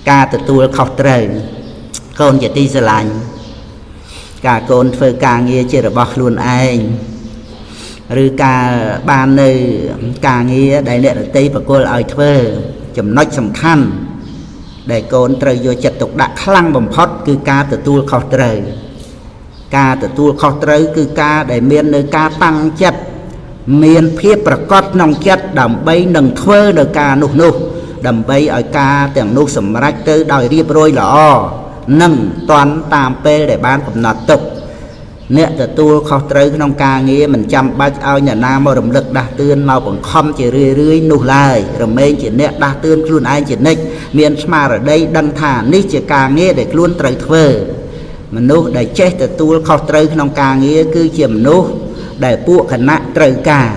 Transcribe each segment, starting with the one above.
ca từ tu khóc trời con chỉ ti sờ lạnh cả con phơi ca nghe chỉ là bọc luôn ai rồi cả ban nơi ca nghe đại lệ tây và cô ở phơi chấm nói sầm khăn để con trời vô chặt tục đã khăng bầm phốt cứ ca từ tu khóc trời ca từ tu khóc trời cứ ca để miền nơi ca tăng chất miền phíaประกอบนองchất đầm bay nâng thơ nơi ca nụ nụ đầm bay ở ca tiếng nụ sầm rách tới đòi riệp rồi lọ nâng toàn tam pe để ban cầm nọt tục nè từ tu khóc trời nông ca nghe mình chăm bách ao nhà nam mà động lực đạt tương màu bằng không chỉ rưỡi nụ lại rồi mấy chỉ nè đạt tương luôn ai chỉ nick miền mà ở đây đăng thả nít chỉ ca nghe để luôn trời thơ mình nụ để chết từ tu khóc trời nông ca nghe cứ chiếm nụ để buộc khả năng trời cả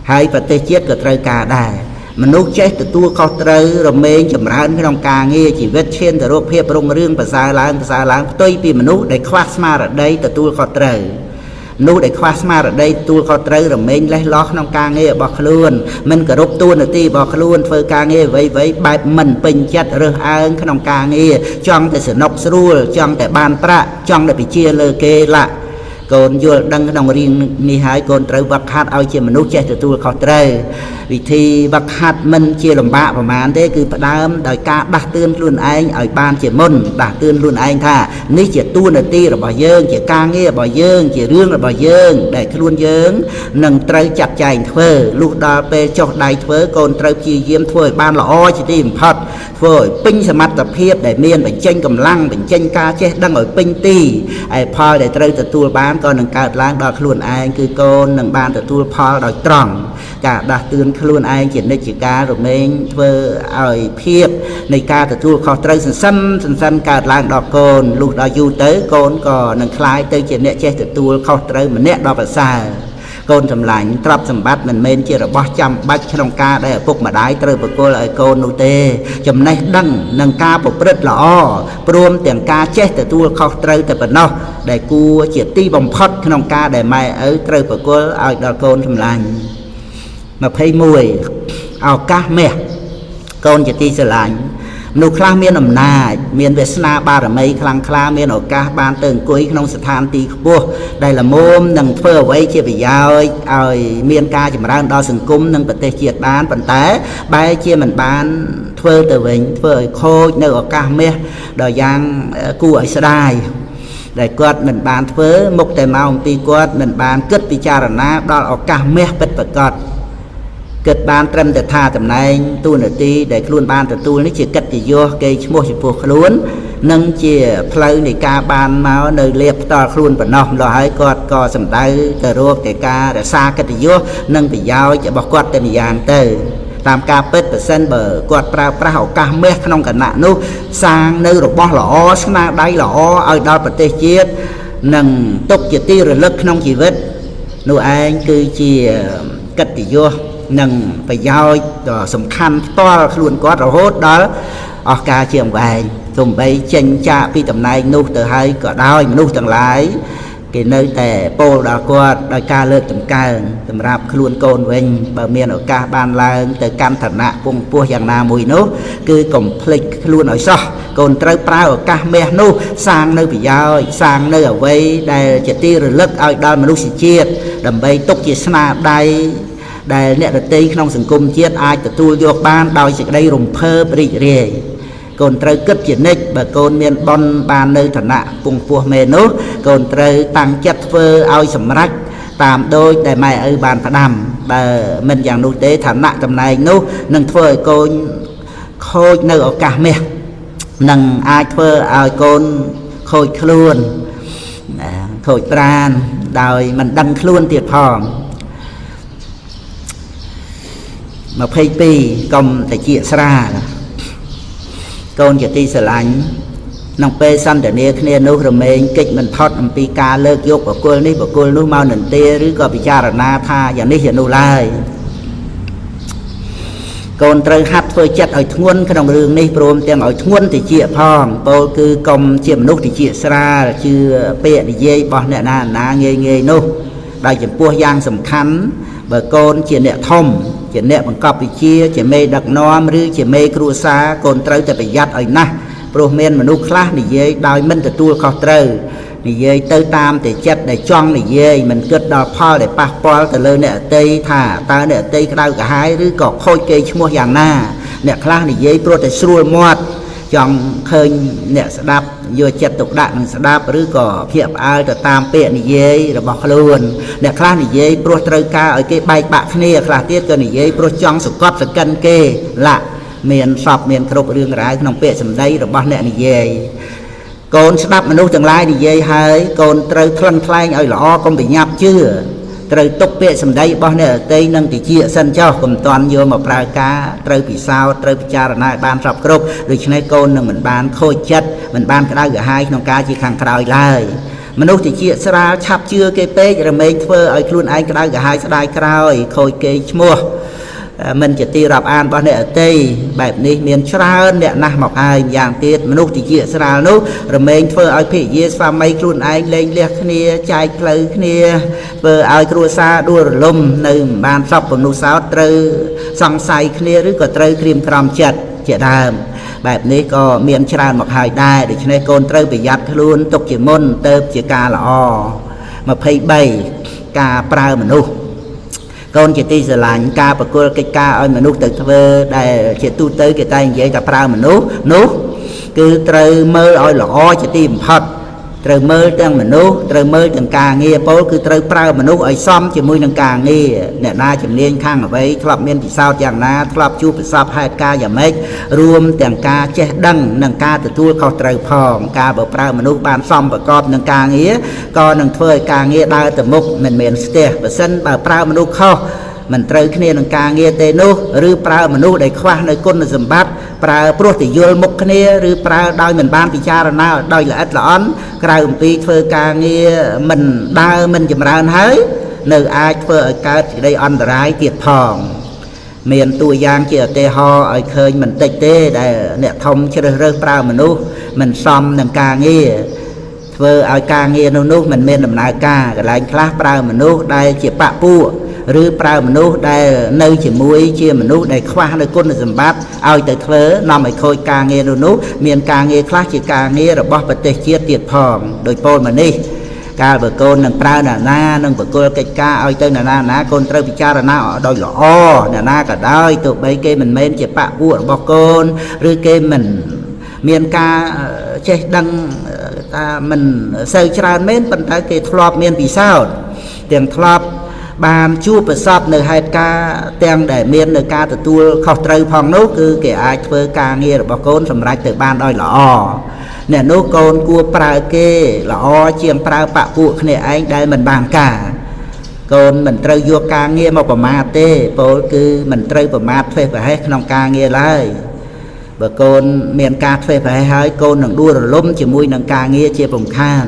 hay và tê chết của trời cả đài mình nút chết từ tua khóc trời rồi mình chậm rãi cái đồng ca nghe chỉ vết trên từ rốt hiệp rong riêng và xa láng tôi vì mình nút để khoa smart ở đây từ tua khóc trời nút để khoa smart ở đây tua khóc trời rồi mình lấy lót trong ca nghe bọc luôn mình cả rốt tua nữa ti bọc luôn phơi ca nghe với bài mình bình chất rồi ai cái đồng ca nghe trong để sự nọc sưu trong để ban pra trong để bị chia lơ kê lại con vô đăng đồng riêng mi hai con trời vật hạt ao chia mình nút chết từ tu khó trời vì thì vật hạt mình chia làm bạ và màn thế cứ đám đòi ca đặt tương luôn anh ở ban chỉ môn đặt tương luôn anh thà ní chỉ tu là ti là bảo dương chỉ ca nghe bảo dương chỉ rương là bảo dương để luôn dương nâng trời chặt chạy phơi lúc đó pe cho đầy phơi con trời chi diêm phơi ban là o chỉ tìm phật phơi pin sầm mặt tập hiệp để miên bệnh tranh cầm lăng bệnh tranh ca chết đang ở pin ti ai phơi để trời từ tu bán con nâng cao lang đòi luôn anh cứ con nâng ban từ tu phơi đòi tròn cả đặt tương luôn anh chỉ nên chỉ ca rồi mình phơi ở hiệpในการtừ tu khó trời sân cả lang đòi con lúc đó du tới con còn nâng khai tới chỉ nên chết từ tu khó trời mà nét đòi phải xa conทำลายทรัพย์สมบัติมันเมนเชื่อบ่จำบัดขนมกาได้พวกมาได้เตยปโกเลยโกนูเตจำในดังนังกาปกเปิดหล่อปรวมเตียงกาเจ๊แต่ตัวเขาเตยแต่ปนนอได้กูเจียตีบอมพอดขนมกาได้ไม่เตยปโกเอาดอกโกนทำลายมาเพย์มวยเอากาเมียโกนเจียตีสลายนุคลาเมียนอำนาจเมียนเวสนาบารมีคลังคลาเมียนโอกาบานเติงกุยขนมสถานตีขบัวได้ละมุมนังเพื่อไว้เชี่ยไปยาวเอาเมียนกาจำรานดอสังกุมนังประเทศเจียดบ้านปันแต่ใบเชี่ยมันบ้านเพื่อเตวิงเพื่อโคในโอกาเมียดอยางกูไอสได้ได้กอดมันบ้านเพื่อมุกแต่มาองปีกอดมันบ้านกึศพิจารณาดอโอกาเมียเป็นประกอบเกิดบานเตรมแต่ท่าแต่ในตู้หนึ่งตีได้คล้วนบานแต่ตู้นี้จะกัดจะโยเกยชั่วสิบพวกคล้วนนั่งเจี๋ยเพลในกาบานมาเนยเลียบต่อคล้วนปนนรอให้กอดกอสำได้แต่รัวแต่กาแต่ซากัดจะโยนั่งไปยาวจะบอกกอดแต่มียางเตอตามกาเป็ดเปอร์เซ็นต์เบอร์กอดปลาเอากาเมฆขนมกันหนานุสร้างเนื้อรบหล่อชนะได้หล่อเอาดาวประเทศเจี๋ยนั่งตกจะตีหรือเลิกขนมชีวิตนู่นเองคือเจี๋ยกัดจะโยนังไปยาวต่อสำคัญต่อขลุ่นกอดเราโหดđóออกกาเชียงใหม่ส่งไปเชนจ่าพี่ตำนายนู่เตอให้ก็ได้นู่ต่างหลายcái nơiแต่โปรดกอดโดยการเลิกต่างกันสำหรับขลุ่นโกนเวงบะเมียนออกกาบานลางแต่การฐานะปุ่งปัวอย่างนามวยนู้คือกลมพลิกขลุ่นอ่อยซอโกนเตยปลาออกกาเมียนู้สร้างเนื้อไปยาวสร้างเนื้อเอาไว้ได้จะตีหรือเลิกเอาดอนมนุษย์เชียดดำไปตกจิตสนาได้ได้เนี่ยตีขนมสังคมเชียดอายแต่ตัวโยกบ้านดอยจะได้รวมเพิ่มปริเรียคนเตยกึศจิตนิกแบบคนเมียนบอลบานในฐานะปุ่งปัวเมนุคนเตยตั้งจัดเฟอเอาสำรักตามโดยแต่ไม่บานพนำแบบมันอย่างนู้เตฐานะตำนายนู้นั่งเฟอคนโคยในโอกาสเมียนั่งอายเฟอเอาคนโคยคล้วนโคยปราณโดยมันดังคล้วนเตียดพองมาเพย์ปีกรมแต่เจียสระกนจะตีสลังน้องเปย์ซ้ำแต่เนี้ยเนี่ยนู้ระเมงกิจมันทอดปีกาเลิกยกบอกกูนี่บอกกูนู้เมาหนึ่งเตหรือก็พิจารณาท่าอย่างนี้เห็นนู้ไล่กนเตยหัดเฟยจัดเอาทวนขนมเรืองนี่โปรมเตียงเอาทวนแต่เจียพองโปคือกรมเจียมนุกแต่เจียสระชื่อเปย์ดิเย่บอกเนี่ยนาเงยนู้ได้จะปัวยางสำคัญเบอร์โกนเจียเนี่ยทม ជាអ្នកបង្កប់វិជាជាមេដឹកនាំឬជាមេគ្រួសារកូនត្រូវតែប្រយ័ត្នឲ្យណាស់ព្រោះមានមនុស្សខ្លះនិយាយដោយមិនទទួលខុសត្រូវនិយាយទៅតាមតែចិត្តដែលចង់និយាយមិនគិតដល់ផលដែលប៉ះពាល់ទៅលើអ្នកដទៃថាតើអ្នកដទៃក្តៅក្រហាយឬក៏ខូចកេរ្តិ៍ឈ្មោះយ៉ាងណាអ្នកខ្លះនិយាយព្រោះតែស្រួលមាត់ចង់ឃើញអ្នកស្ដាប់យកចិត្តទុកដាក់នឹងស្ដាប់ឬក៏ភ្ញាក់ផ្អើលទៅតាមពាក្យនិយាយរបស់ខ្លួនអ្នកខ្លះនិយាយព្រោះត្រូវការឲ្យគេបែកបាក់គ្នាខ្លះទៀតក៏និយាយព្រោះចង់សង្កត់សកិនគេឡាក់មានសពមានគ្រប់រឿងរ៉ាវក្នុងពាក្យសម្ដីរបស់អ្នកនិយាយកូនស្ដាប់មនុស្សទាំងឡាយនិយាយហើយកូនត្រូវថ្លឹងថ្លែងឲ្យល្អកុំប្រញាប់ជឿត្រូវទុកពាក្យសម្ដីរបស់អ្នកដទៃនឹងតិចសិនចុះកុំតាន់យកមកប្រើការត្រូវពិសោធន៍ត្រូវពិចារណាឲ្យបានសពគ្រប់ដូច្នេះកូននឹងមិនបានខូចចិត្តមិនបានក្តៅក្រហាយក្នុងការជាខាងក្រោយឡើយមនុស្សតិចស្រាលឆាប់ជឿគេពេករមែងធ្វើឲ្យខ្លួនឯងក្តៅក្រហាយស្ដាយក្រោយខូចគេឈ្មោះមិនជាទីរាប់អានរបស់អ្នកអតីបែបនេះមានច្រើនអ្នកណាស់មកហើយយ៉ាងទៀតមនុស្សតិចស្រាលនោះរមែងធ្វើឲ្យភរិយាស្វាមីខ្លួនឯងលែងលះគ្នាចែកផ្លូវគ្នាធ្វើឲ្យគ្រួសារដួលរលំនៅមិនបានសពមនុស្សសោតត្រូវសង្ស័យគ្នាឬក៏ត្រូវក្រៀមក្រំចិត្តជាដើមបែបនេះក៏មានច្រើនមកហើយដែរដូច្នេះកូនត្រូវប្រយ័ត្នខ្លួនទុកជាមុនទៅជាការល្អ23ការប្រើមនុស្សកូនជាទីស្រឡាញ់ការប្រគល់កិច្ចការឲ្យមនុស្សទៅធ្វើដែលជាទូទៅគេតែនិយាយថាប្រើមនុស្សនោះគឺត្រូវមើលឲ្យល្អជាទីបំផុតត្រូវមើលទាំងមនុស្សត្រូវមើលទាំងការងារពោលគឺត្រូវប្រើមនុស្សឲ្យសមជាមួយនឹងការងារអ្នកណាជំនាញខាងអ្វីធ្លាប់មានពិសោធន៍យ៉ាងណាធ្លាប់ជួបប្រសពហេតុការណ៍យ៉ាងម៉េចរួមទាំងការចេះដឹងនិងការទទួលខុសត្រូវផងការបើប្រើមនុស្សបានសមប្រកបនឹងការងារក៏នឹងធ្វើឲ្យការងារដើរទៅមុខមិនមែនស្ទះបើសិនបើប្រើមនុស្សខុសមិនត្រូវគ្នានឹងការងារទេនោះឬប្រើមនុស្សដែលខ្វះនៅគុណសម្បត្តិប្រើព្រោះតែយល់មុខគ្នាឬប្រើដោយមិនបានពិចារណាដោយល្អិតល្អន់ក្រៅអំពីធ្វើការងារមិនដើរមិនចម្រើនហើយនៅអាចធ្វើឲ្យកើតសេចក្តីអន្តរាយទៀតផងមានតួយ៉ាងជាឧទាហរណ៍ឲ្យឃើញមិនតិចទេដែលអ្នកធំជ្រើសរើសប្រើមនុស្សមិនសមនឹងការងារធ្វើឲ្យការងារនោះមិនមានដំណើរការកន្លែងខ្លះប្រើមនុស្សដែលជាបពពួកឬប្រើមនុស្សដែលនៅជាមួយជាមនុស្សដែលខ្វះនៅគុណសម្បត្តិឲ្យទៅធ្វើនាំឲ្យខូចការងារនោះមានការងារខ្លះជាការងាររបស់ប្រទេសជាតិទៀតផងដោយពោលមកនេះកាលបើកូននឹងប្រើអ្នកណានឹងបកគលកិច្ចការឲ្យទៅអ្នកណាកូនត្រូវពិចារណាដោយល្អអ្នកណាក៏ដោយទោះបីគេមិនមែនជាបពពួករបស់កូនឬគេមិនមានការចេះដឹងថាមិនសូវច្រើនមែនប៉ុន្តែគេធ្លាប់មានពិសោធន៍ទាំងធ្លាប់បានជួបប្រសពនៅហេតុការណ៍ទាំងដែលមាននៅការទទួលខុសត្រូវផងនោះគឺគេអាចធ្វើការងាររបស់កូនសម្រេចទៅបានដោយល្អអ្នកនោះកូនគួរប្រើគេល្អជាងប្រើបពពួកគ្នាឯងដែលមិនបានការកូនមិនត្រូវយកការងារមកប្រមាថទេពោលគឺមិនត្រូវប្រមាថធ្វេសប្រហែសក្នុងការងារឡើយបើកូនមានការធ្វេសប្រហែសហើយកូននឹងដួលរលំជាមួយនឹងការងារជារំខាន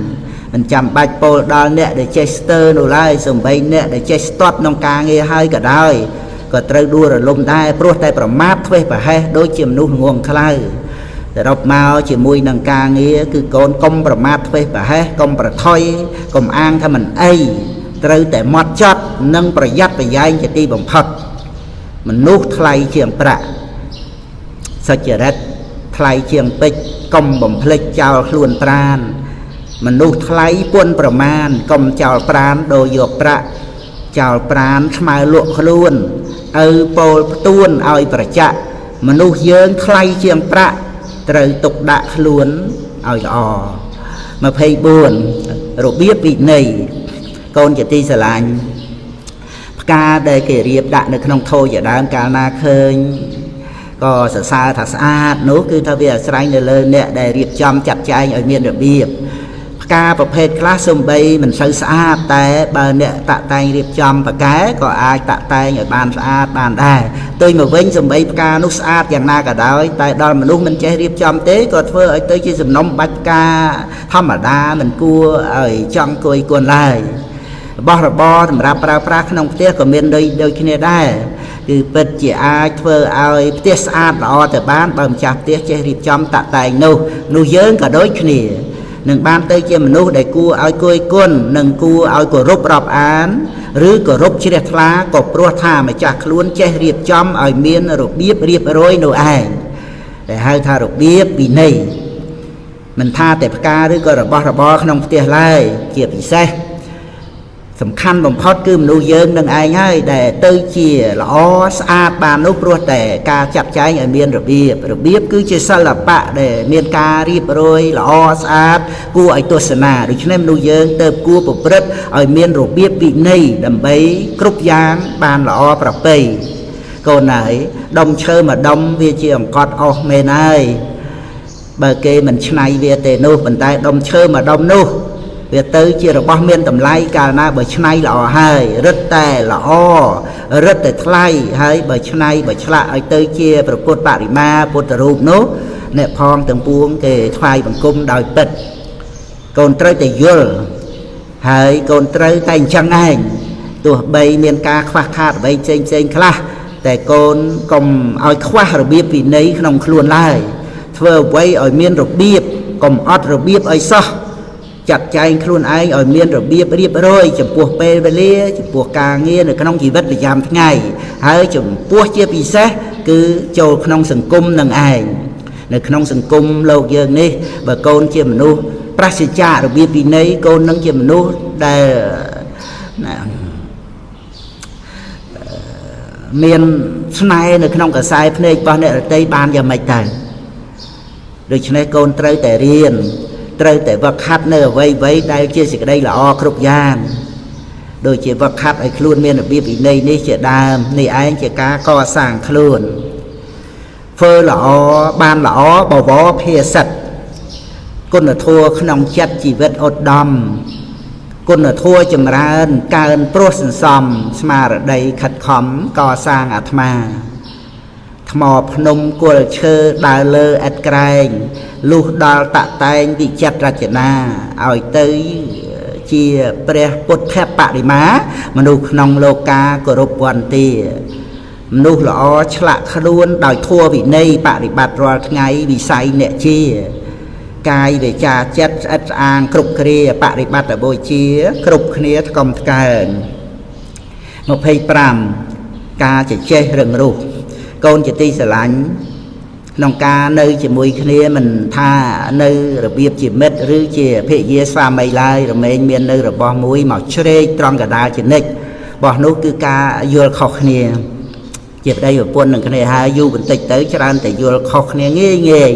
មិនចាំបាច់ពោលដល់អ្នកដែលចេះស្ទើរនោះឡើយសំបីអ្នកដែលចេះស្ទាត់ក្នុងការងារហើយក៏ដោយក៏ត្រូវដួលរលំដែរព្រោះតែប្រមាថធ្វេសប្រហែសដូចជាមនុស្សងងខ្លៅសរុបមកជាមួយនឹងការងារគឺកូនកុំប្រមាថធ្វេសប្រហែសកុំប្រថុយកុំអាងថាមិនអីត្រូវតែហ្មត់ចត់និងប្រយ័ត្នប្រយែងជាទីបំផុតមនុស្សថ្លៃជាងប្រាក់សុចរិតថ្លៃជាងពេជ្រកុំបំភ្លេចចោលខ្លួនប្រាណមនុស្សថ្លៃពុនប្រមាណកុំចោលប្រាណដូរយកប្រាក់ចោលប្រាណស្មើលក់ខ្លួនឪពោលផ្ទួនឲ្យប្រចាក់មនុស្សយើងថ្លៃជាងប្រាក់ត្រូវទុកដាក់ខ្លួនឲ្យល្អ24របៀបវិន័យកូនជាទីស្រឡាញ់ផ្កាដែលគេរៀបដាក់នៅក្នុងថូជាដើមកាលណាឃើញក៏សរសើរថាស្អាតនោះគឺថាវាអាស្រ័យនៅលើអ្នកដែលរៀបចំចាត់ចែងឲ្យមានរបៀបផ្កាប្រភេទខ្លះសំបីមិនសូវស្អាតតែបើអ្នកតាក់តែងរៀបចំផ្កាក៏អាចតាក់តែងឲ្យបានស្អាតបានដែរទៅមកវិញសំបីផ្កានោះស្អាតយ៉ាងណាក៏ដោយតែដល់មនុស្សមិនចេះរៀបចំទេក៏ធ្វើឲ្យទៅជាសំណុំបាច់ផ្កាធម្មតាមិនគួរឲ្យចង់គួយគន់ឡើយរបស់របរសម្រាប់ប្រើប្រាស់ក្នុងផ្ទះក៏មានដូចគ្នាដែរគឺពិតជាអាចធ្វើឲ្យផ្ទះស្អាតល្អទៅបានបើម្ចាស់ផ្ទះចេះរៀបចំតាក់តែងនោះយើងក៏ដូចគ្នា នឹងបានទៅជាមនុស្សដែលគួរឲ្យគយគន់និងគួរឲ្យគោរពរាប់អានឬគោរពជ្រះថ្លាក៏ព្រោះថាម្ចាស់ខ្លួនចេះរៀបចំឲ្យមានរបៀបរៀបរយនោះឯងដែលហៅថារបៀបវិន័យមិនថាតែផ្កាឬក៏របស់របរក្នុងផ្ទះឡើយជាពិសេសសំខាន់បំផុតគឺមនុស្សយើងនឹងឯងហើយដែលទៅជាល្អស្អាតបាននោះព្រោះតែការចាត់ចែងឲ្យមានរបៀបគឺជាសិល្បៈដែលមានការរៀបរយល្អស្អាតគួរឲ្យទស្សនាដូច្នេះមនុស្សយើងទៅគួរប្រព្រឹត្តឲ្យមានរបៀបវិន័យដើម្បីគ្រប់យ៉ាងបានល្អប្រពៃកូនហើយដុំឈើមួយដុំវាជាអង្កត់អស់មែនហើយបើគេមិនឆ្នៃវាទេនោះប៉ុន្តែដុំឈើមួយដុំនោះវាទៅជារបស់មានតម្លៃកាលណាបើឆ្នៃល្អហើយរឹតតែល្អរឹតតែថ្លៃហើយបើឆ្នៃបើឆ្លាក់ឲ្យទៅជាព្រះពុទ្ធបរិមាពុទ្ធរូបនោះអ្នកផងទាំងពួងគេថ្វាយបង្គំដោយពិតកូនត្រូវតែយល់ហើយកូនត្រូវតែអញ្ចឹងឯងទោះបីមានការខ្វះខាតអ្វីផ្សេងខ្លះតែកូនកុំឲ្យខ្វះរបៀបវិន័យក្នុងខ្លួនឡើយធ្វើអ្វីឲ្យមានរបៀបកុំអត់របៀបឲ្យសោះចាត់ចែងខ្លួនឯងឲ្យមានរបៀបរៀបរយចំពោះពេលវេលាចំពោះការងារនៅក្នុងជីវិតប្រចាំថ្ងៃហើយចំពោះជាពិសេសគឺចូលក្នុងសង្គមនឹងឯងនៅក្នុងសង្គមលោកយើងនេះបើកូនជាមនុស្សប្រសិទ្ធៈរបៀបវិន័យកូននឹងជាមនុស្សដែលមានស្នេហ៍នៅក្នុងកសែភ្នែករបស់អ្នករតីបានយ៉ាងម៉េចទៅដូច្នេះកូនត្រូវតែរៀនត្រូវតែវឹកហាត់នៅអ្វីដែលជាសេចក្តីល្អគ្រប់យ៉ាងដូចជាវឹកហាត់ឲ្យខ្លួនមានរបៀបវិន័យនេះជាដើមនេះឯងជាការកសាងខ្លួនធ្វើល្អបានល្អបវរភាសិទ្ធគុណធម៌ក្នុងចិត្តជីវិតឧត្តមគុណធម៌ចម្រើនកើនព្រោះសន្សំស្មារតីខិតខំកសាងអាត្មាថ្មភ្នំគល់ឈើដើរលើឥតក្រែងលុះដល់តតែងវិចិត្ររចនាឲ្យទៅជាព្រះពុទ្ធបរិមាមនុស្សក្នុងលោកាគោរពវន្ទាមនុស្សល្អឆ្លាក់ខ្លួនដោយធម៌វិន័យបរិបត្តិរាល់ថ្ងៃវិស័យអ្នកជាកាយវាចាចិត្តស្អិតស្អាងគ្រប់គ្រាបរិបត្តិបូជាគ្រប់គ្នាថ្កុំថ្កើង25ការជជែករឹងរូសកូនជាទីស្រឡាញ់ក្នុងការនៅជាមួយគ្នាមិនថានៅរបៀបជាមិត្តឬជាភរិយាស្វាមីឡើយរមែងមាននៅរបស់មួយមកជ្រែកត្រង់កណ្ដាលជានិច្ចរបស់នោះគឺការយល់ខុសគ្នាជាប្តីប្រពន្ធនឹងគ្នាហើយយូរបន្តិចទៅច្រើនតែយល់ខុសគ្នាងាយ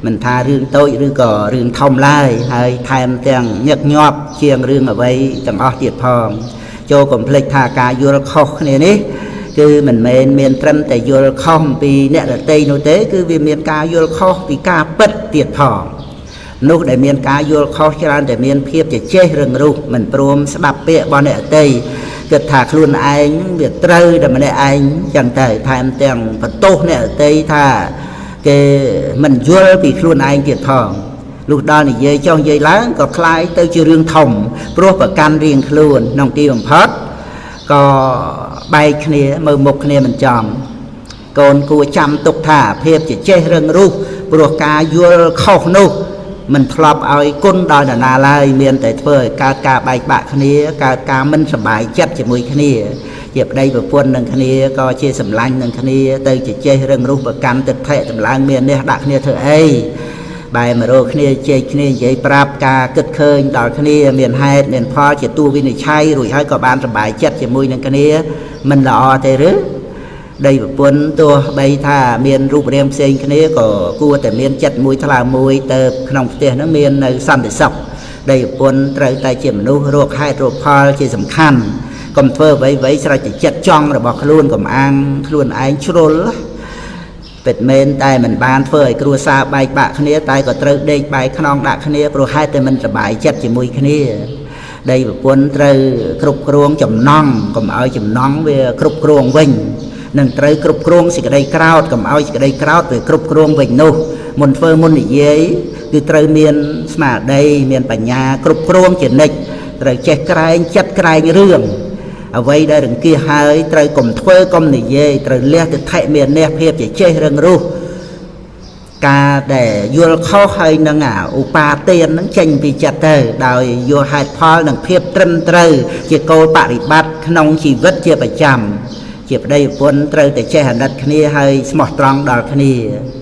មិនថារឿងតូចឬក៏រឿងធំឡើយហើយថែមទាំងញឹកញាប់ជាងរឿងអ្វីទាំងអស់ទៀតផងចូលកុំភ្លេចថាការយល់ខុសគ្នានេះគឺមិនមែនមានត្រឹមតែយល់ខុសពីអ្នកដទៃនោះទេគឺវាមានការយល់ខុសពីការពិតទៀតផងនោះដែលមានការយល់ខុសច្រើនតែមានភាពជជែករឹងរូសមិនព្រមស្ដាប់ពាក្យរបស់អ្នកដទៃគិតថាខ្លួនឯងវាត្រូវតែម្នាក់ឯងចឹងទៅថែមទាំងបន្ទោសអ្នកដទៃថាគេមិនយល់ពីខ្លួនឯងទៀតផងលុះដល់និយាយចុះនិយាយឡើងក៏คล้ายទៅជារឿងធំព្រោះប្រកាន់រៀងខ្លួនក្នុងទីបំផុតក៏បែកគ្នាមើលមុខគ្នាមិនចំកូនគួរចាំទុកថាភាពជជែករឹងរូសព្រោះការយល់ខុសនោះមិនធ្លាប់ឲ្យគុណដល់នរណាឡើយមានតែធ្វើឲ្យកើតការបែកបាក់គ្នាកើតការមិនសប្បាយចិត្តជាមួយគ្នាជាប្តីប្រពន្ធនឹងគ្នាក៏ជាសម្លាញ់នឹងគ្នាទៅជជែករឹងរូសប្រកាន់ទឹកថែតម្លើងមាននេះដាក់គ្នាធ្វើអីបែរមករកគ្នាជែកគ្នានិយាយប្រាប់ការគិតឃើញដល់គ្នាមានហេតុមានផលជាទូវិនិច្ឆ័យរួចហើយក៏បានសប្បាយចិត្តជាមួយនឹងគ្នាមិនល្អទេឬដីប្រពន្ធទោះបីថាមានរូបរាងផ្សេងគ្នាក៏គួរតែមានចិត្តមួយថ្លើមមួយទៅក្នុងផ្ទះហ្នឹងមាននៅសន្តិសុខដីប្រពន្ធត្រូវតែជាមនុស្សរកហេតុរកផលជាសំខាន់កុំធ្វើអ្វីស្រេចតែចិត្តចង់របស់ខ្លួនកុំអាងខ្លួនឯងជ្រុលពិតមែនតែមិនបានធ្វើឲ្យគ្រួសារបែកបាក់គ្នាតែក៏ត្រូវដេកបែកខ្នងដាក់គ្នាព្រោះហេតុតែមិនសប្បាយចិត្តជាមួយគ្នាដីប្រពន្ធត្រូវគ្រប់គ្រងចំណង់កុំឲ្យចំណង់វាគ្រប់គ្រងវិញនឹងត្រូវគ្រប់គ្រងសេចក្តីក្រោធកុំឲ្យសេចក្តីក្រោធវាគ្រប់គ្រងវិញនោះមុនធ្វើមុននិយាយគឺត្រូវមានស្មារតីមានបញ្ញាគ្រប់គ្រងជានិច្ចត្រូវចេះក្រែងចិត្តក្រែងរឿងអ្វីដែលរង្គៀសហើយត្រូវកុំធ្វើកុំនិយាយត្រូវលះទិដ្ឋិមានអ្នកភាពជាចេះរឹងរូស ការដែលយល់ខុសហើយនឹងឧបាទាននឹងចេញពីចិត្តទៅដោយយល់ហេតុផលនិងភាពត្រឹមត្រូវជាគោលបរិបត្តិក្នុងជីវិតជាប្រចាំជាប្តីប្រពន្ធត្រូវតែចេះអាណិតគ្នាហើយស្មោះត្រង់ដល់គ្នា